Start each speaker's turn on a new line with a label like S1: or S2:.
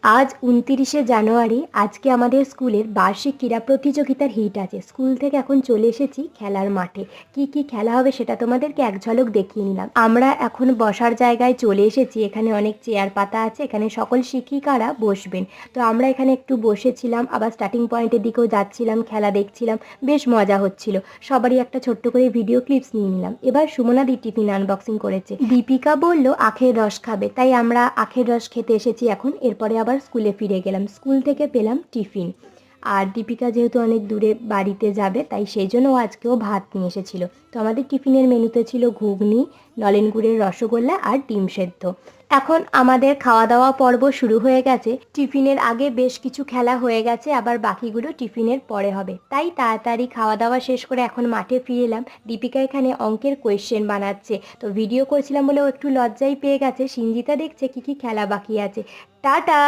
S1: আজ ২৯শে জানুয়ারি। আজকে আমাদের স্কুলের বার্ষিক ক্রীড়া প্রতিযোগিতার হিট আছে। স্কুল থেকে এখন চলে এসেছি খেলার মাঠে। কি কি খেলা হবে সেটা তোমাদেরকে এক ঝলক দেখিয়ে নিলাম। আমরা এখন বসার জায়গায় চলে এসেছি। এখানে অনেক চেয়ার পাতা আছে, এখানে সকল শিক্ষিকারা বসবেন। তো আমরা এখানে একটু বসেছিলাম, আবার স্টার্টিং পয়েন্টের দিকেও যাচ্ছিলাম, খেলা দেখছিলাম, বেশ মজা হচ্ছিল। সবারই একটা ছোট্ট করে ভিডিও ক্লিপস নিয়ে নিলাম। এবার সুমনাদি টিফিন আনবক্সিং করেছে। দীপিকা বলল আখের রস খাবে, তাই আমরা আখের রস খেতে এসেছি এখন। এরপরে আবার স্কুলে ফিরে গেলাম। স্কুল থেকে পেলাম টিফিন। আর দীপিকা যেহেতু অনেক দূরে বাড়িতে যাবে, তাই সেই জন্য ও আজকেও ভাত নিয়ে এসেছিল। তো আমাদের টিফিনের মেনুতে ছিল ঘুগনি, নলেন গুড়ের রসগোল্লা আর ডিম সেদ্ধ। এখন আমাদের খাওয়া দাওয়া পর্ব শুরু হয়ে গেছে। টিফিনের আগে বেশ কিছু খেলা হয়ে গেছে, আবার বাকিগুলো টিফিনের পরে হবে। তাই তাড়াতাড়ি খাওয়া দাওয়া শেষ করে এখন মাঠে ফিরে এলাম। দীপিকা এখানে অঙ্কের কোয়েশ্চেন বানাচ্ছে। তো ভিডিও করছিলাম বলে ও একটু লজ্জাই পেয়ে গেছে। সিঞ্জিতা দেখছে কি কি খেলা বাকি আছে। টাটা।